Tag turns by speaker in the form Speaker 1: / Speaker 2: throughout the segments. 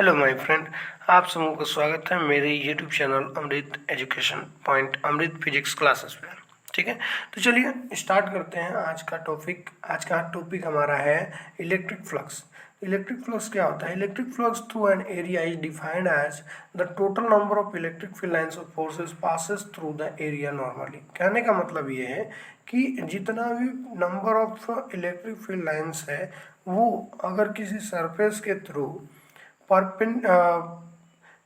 Speaker 1: Hello my friend, आप सबों का स्वागत है मेरे यूट्यूब चैनल अमृत एजुकेशन पॉइंट अमृत फिजिक्स क्लासेस पे। ठीक है, तो चलिए स्टार्ट करते हैं आज का टॉपिक। आज का टॉपिक हमारा है इलेक्ट्रिक फ्लक्स। इलेक्ट्रिक फ्लक्स क्या होता है? Electric flux through an area is defined as the total number of electric field lines of forces passes through the area normally. कहने का मतलब ये है कि जितना भी number of electric field lines है वो अगर किसी सरफेस के थ्रू परपेंड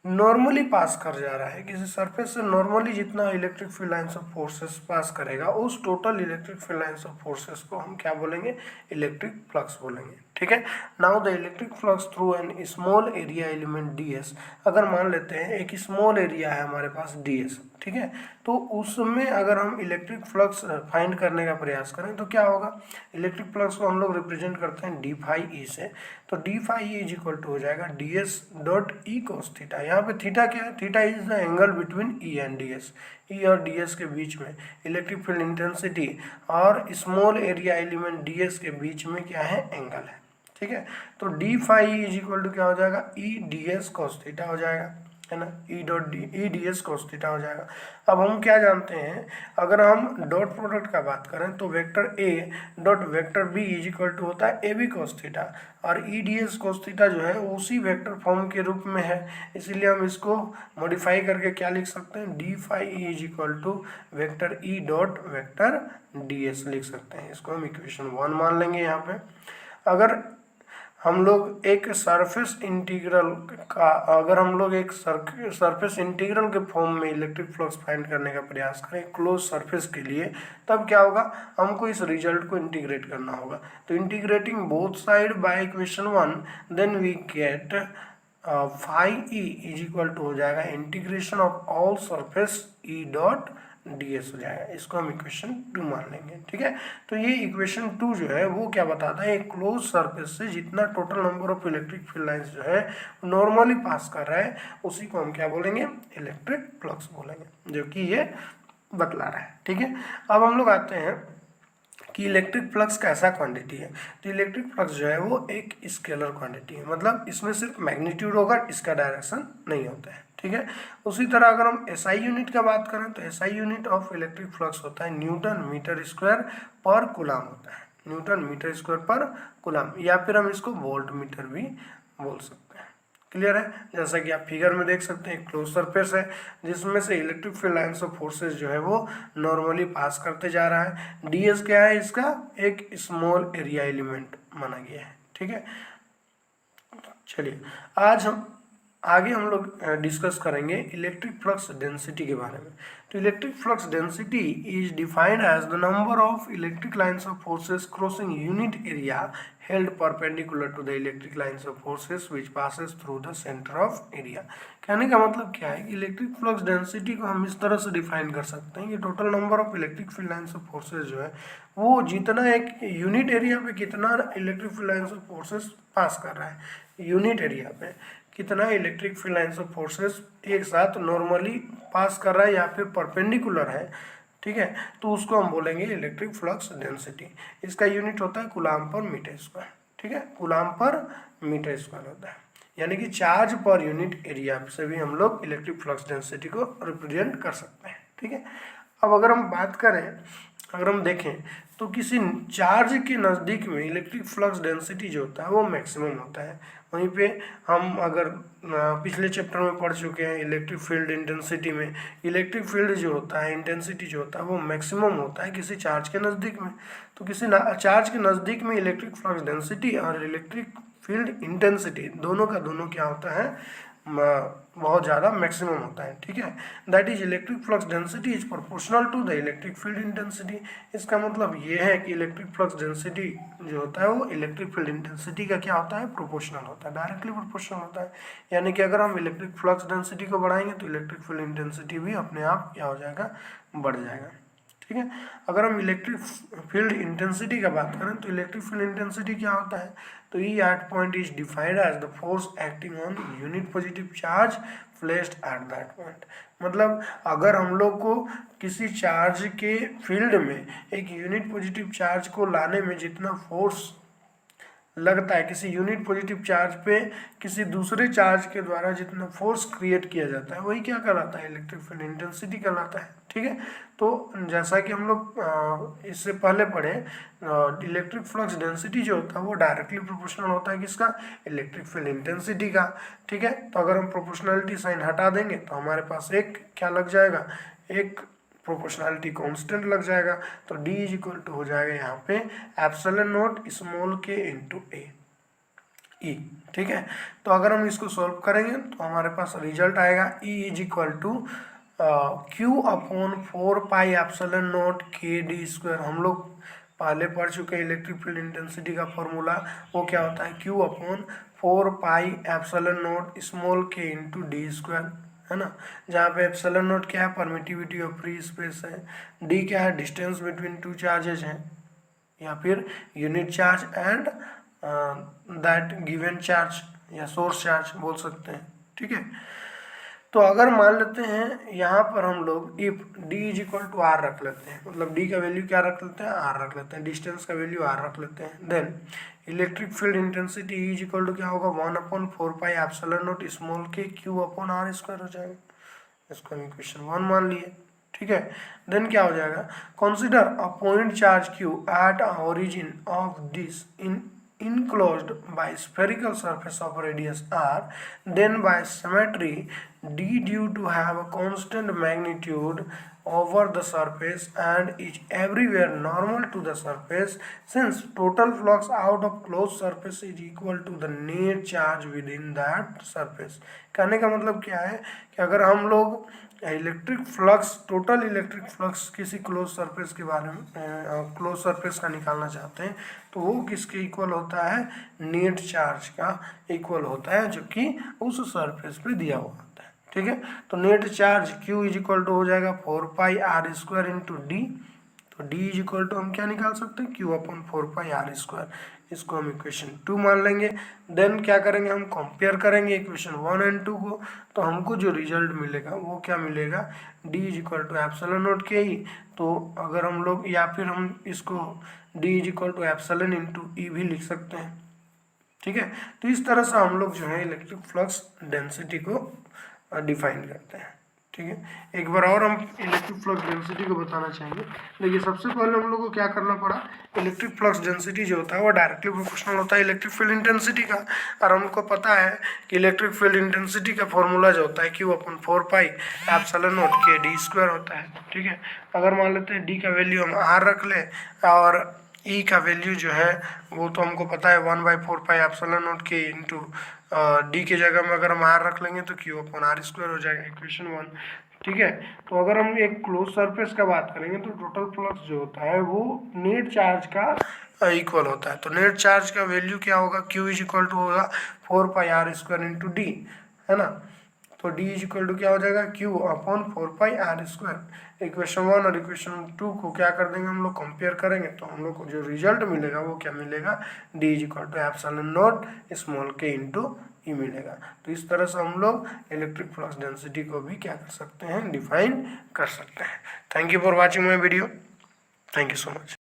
Speaker 1: नॉर्मली पास कर जा रहा है, किसी सरफेस से नॉर्मली जितना electric field lines of forces pass करेगा उस total electric field lines of forces को हम क्या बोलेंगे? इलेक्ट्रिक फ्लक्स बोलेंगे। ठीक है, now the electric flux through an small area element ds। अगर मान लेते हैं एक स्मॉल एरिया है हमारे पास ds, ठीक है, तो उसमें अगर हम इलेक्ट्रिक फ्लक्स फाइंड करने का प्रयास करें तो क्या होगा? इलेक्ट्रिक फ्लक्स को हम लोग रिप्रेजेंट करते हैं डी फाई ई से, तो D phi E is equal to हो जाएगा ds dot E cos theta. यहाँ पे थीटा क्या है? Theta is the angle between E and ds। E और ds के बीच में इलेक्ट्रिक फील्ड इंटेंसिटी और स्मॉल एरिया एलिमेंट ds के बीच में क्या है? एंगल है। ठीक है, तो D phi is equal to क्या हो जाएगा? E D S cos theta हो जाएगा, है ना, E dot D E D S cos theta हो जाएगा। अब हम क्या जानते हैं, अगर हम डॉट प्रोडक्ट का बात करें तो vector A dot vector B is equal to होता है ए बी कॉस थीटा, और E D S cos theta जो है उसी वेक्टर फॉर्म के रूप में है, इसीलिए हम इसको मॉडिफाई करके क्या लिख सकते हैं? D phi E is equal to vector E dot vector D S लिख सकते हैं। इसको हम इक्वेशन 1 मान लेंगे। यहाँ पे अगर हम लोग एक सरफेस इंटीग्रल का अगर हम लोग एक सरफेस इंटीग्रल के फॉर्म में इलेक्ट्रिक फ्लक्स फाइंड करने का प्रयास करें क्लोज सरफेस के लिए, तब क्या होगा? हमको इस रिजल्ट को इंटीग्रेट करना होगा। तो integrating both side by equation 1 then we get phi E is equal to हो जाएगा integration of all surface E dot ds हो जाएगा। इसको हम इक्वेशन 2 मान लेंगे। ठीक है, तो ये इक्वेशन 2 जो है वो क्या बताता है? एक क्लोज सरफेस से जितना total number of electric field lines जो है नॉर्मली पास कर रहा है उसी को हम क्या बोलेंगे? इलेक्ट्रिक फ्लक्स बोलेंगे, जो कि ये बतला रहा है। ठीक है, अब हम लोग आते हैं कि इलेक्ट्रिक फ्लक्स कैसा क्वांटिटी है। तो इलेक्ट्रिक फ्लक्स जो है वो एक स्केलर क्वांटिटी है, मतलब इसमें सिर्फ मैग्नीट्यूड होगा, इसका डायरेक्शन नहीं होता है। ठीक है, उसी तरह अगर हम एसआई यूनिट का बात करें तो SI unit of electric flux होता है न्यूटन मीटर स्क्वायर पर कूलम होता है, न्यूटन मीटर स्क्वायर पर कूलम, या फिर हम इसको वोल्ट मीटर भी बोल सकते हैं। क्लियर है? जैसा कि आप फिगर में देख सकते हैं, एक क्लोज सरफेस है जिसमें से electric field lines of forces जो है वो नॉर्मली पास करते जा रहा है। डीएस क्या है? इसका एक स्मॉल एरिया एलिमेंट माना गया है। ठीक है, चलिए आज हम लोग डिस्कस करेंगे इलेक्ट्रिक फ्लक्स डेंसिटी के बारे में। तो electric flux density is defined as the number of electric lines of forces crossing unit area held perpendicular to the electric lines of forces which passes through the centre of area. कहने का मतलब क्या है? Electric flux density को हम इस तरह से डिफाइन कर सकते हैं कि total number of electric field lines of forces जो है वो जितना एक यूनिट एरिया पे कितना electric field lines of forces pass कर रहा है, यूनिट एरिया पे कितना electric field lines of forces एक साथ नॉर्मली पास कर रहा है या फिर परपेंडिकुलर है। ठीक है, तो उसको हम बोलेंगे इलेक्ट्रिक फ्लक्स डेंसिटी। इसका यूनिट होता है कूलाम पर मीटर स्क्वायर। ठीक है, कूलाम पर मीटर स्क्वायर होता है, यानी कि चार्ज पर यूनिट एरिया से भी हम लोग इलेक्ट्रिक फ्लक्स डेंसिटी को रिप्रेजेंट कर सकते हैं। ठीक है, अब अगर हम बात करें, अगर हम देखें तो किसी चार्ज के नज़दीक में इलेक्ट्रिक फ्लक्स डेंसिटी जो होता है वो मैक्सिमम होता है। वहीं पे हम अगर पिछले चैप्टर में पढ़ चुके हैं इलेक्ट्रिक फील्ड इंटेंसिटी में, इलेक्ट्रिक फील्ड जो होता है, इंटेंसिटी जो होता है वो मैक्सिमम होता है किसी चार्ज के नज़दीक में। तो किसी चार्ज के नज़दीक में इलेक्ट्रिक फ्लक्स डेंसिटी और इलेक्ट्रिक फील्ड इंटेंसिटी दोनों का दोनों क्या होता है? बहुत ज़्यादा मैक्सिमम होता है। ठीक है, that is electric flux density is proportional to the electric field intensity. इसका मतलब ये है कि इलेक्ट्रिक फ्लक्स डेंसिटी जो होता है वो इलेक्ट्रिक फील्ड इंटेंसिटी का क्या होता है? प्रोपोर्शनल होता है, डायरेक्टली प्रोपोर्शनल होता है। यानी कि अगर हम इलेक्ट्रिक फ्लक्स डेंसिटी को बढ़ाएंगे तो इलेक्ट्रिक फील्ड इंटेंसिटी भी अपने आप क्या हो जाएगा? बढ़ जाएगा। ठीक है, अगर हम इलेक्ट्रिक फील्ड इंटेंसिटी का बात करें तो इलेक्ट्रिक फील्ड इंटेंसिटी क्या होता है? तो E at point is defined as the force acting on unit positive charge placed at that point. मतलब अगर हम लोग को किसी चार्ज के फील्ड में एक यूनिट पॉजिटिव चार्ज को लाने में जितना फोर्स लगता है, किसी यूनिट पॉजिटिव चार्ज पे किसी दूसरे चार्ज के द्वारा जितना फोर्स क्रिएट किया जाता है वही क्या कहलाता है, इलेक्ट्रिक फील्ड इंटेंसिटी कहलाता है। ठीक है, तो जैसा कि हम लोग इससे पहले पढ़े, इलेक्ट्रिक फ्लक्स डेंसिटी जो होता है वो डायरेक्टली प्रोपोर्शनल होता है किसका, इलेक्ट्रिक फील्ड इंटेंसिटी का। ठीक है, तो अगर हम प्रोपोर्शनलिटी साइन हटा देंगे तो हमारे पास एक क्या लग जाएगा, एक प्रोपोर्शनलिटी कांस्टेंट लग जाएगा। तो D इज इक्वल टू हो जाएगा यहाँ पे epsilon naught small k into a E. ठीक है, तो अगर हम इसको सॉल्व करेंगे तो हमारे पास रिजल्ट आएगा E is equal to Q upon 4 pi epsilon naught k d square. हम लोग पहले पढ़ चुके हैं इलेक्ट्रिक फील्ड इंटेंसिटी का फॉर्मूला, वो क्या होता है Q upon 4 pi epsilon naught small k into D square, है ना। जहाँ पे एप्सिलॉन नॉट क्या है, परमिटिविटी ऑफ फ्री स्पेस है, डी क्या है, डिस्टेंस बिटवीन टू चार्जेस है, या फिर unit charge and that given charge या सोर्स चार्ज बोल सकते हैं। ठीक है, तो अगर मान लेते हैं यहाँ पर हम लोग if d is equal to R रख लेते हैं, मतलब d का वैल्यू क्या रख लेते हैं, आर रख लेते हैं, डिस्टेंस का वैल्यू आर रख लेते हैं, then electric field intensity E is equal to क्या होगा, 1/4 pi epsilon naught small k Q upon R square हो जाएगा। इसको हम इक्वेशन 1 मान लिए। ठीक है, देन क्या हो जाएगा, consider a point charge Q at origin of this enclosed by spherical surface of radius r, then by symmetry d due to have a constant magnitude over the surface and is everywhere normal to the surface, since total flux out of closed surface is equal to the net charge within that surface। कहने का मतलब क्या है कि अगर हम लोग electric flux, total electric flux किसी क्लोज सरफेस के बारे में, क्लोज सरफेस का निकालना चाहते हैं तो वो किसके इक्वल होता है, नेट चार्ज का इक्वल होता है जो कि उस सरफेस पे दिया हुआ होता है। ठीक है, तो net charge Q is equal to हो जाएगा 4 pi R square into D. तो D इज इक्वल टू हम क्या निकाल सकते हैं, Q upon 4 pi R square. इसको हम इक्वेशन 2 मान लेंगे। देन क्या करेंगे, हम कंपेयर करेंगे इक्वेशन 1 एंड 2 को, तो हमको जो रिजल्ट मिलेगा वो क्या मिलेगा, D is equal to epsilon naught K E. तो अगर हम लोग, या फिर हम इसको D is equal to epsilon into E भी लिख सकते हैं। ठीक है, तो इस तरह से हम लोग जो है इलेक्ट्रिक फ्लक्स डेंसिटी को डिफाइन करते हैं। ठीक है, एक बार और हम इलेक्ट्रिक फ्लक्स डेंसिटी को बताना चाहेंगे। देखिए, सबसे पहले हम लोग को क्या करना पड़ा, इलेक्ट्रिक फ्लक्स डेंसिटी जो होता है वो डायरेक्टली प्रोपोर्शनल होता है इलेक्ट्रिक फील्ड इंटेंसिटी का, और हमको पता है कि इलेक्ट्रिक फील्ड इंटेंसिटी का फॉर्मूला जो होता है Q upon 4 pi epsilon naught k d square होता है। ठीक है, अगर मान लेते हैं D का वैल्यू हम R रख ले और E का वैल्यू जो है वो तो हमको पता है 1/4 pi epsilon naught k into D के जगह में अगर हम आर रख लेंगे तो Q अपॉन आर स्क्वायर हो जाएगा, इक्वेशन 1। ठीक है, तो अगर हम एक क्लोज सरफेस का बात करेंगे तो टोटल फ्लक्स जो होता है वो नेट चार्ज का इक्वल होता है। तो नेट चार्ज का वैल्यू क्या होगा, Q इज इक्वल टू होगा 4 pi R square into D, है ना। तो D इज इक्वल टू क्या हो जाएगा, Q upon 4 pi R square. Equation 1 और इक्वेशन 2 को क्या कर देंगे, हम लोग कंपेयर करेंगे तो हम लोग को जो रिजल्ट मिलेगा वो क्या मिलेगा, D is equal to epsilon naught small k into E मिलेगा। तो इस तरह से हम लोग इलेक्ट्रिक फ्लक्स डेंसिटी को भी क्या कर सकते हैं, डिफाइन कर सकते हैं। Thank you for watching my video, thank you so much.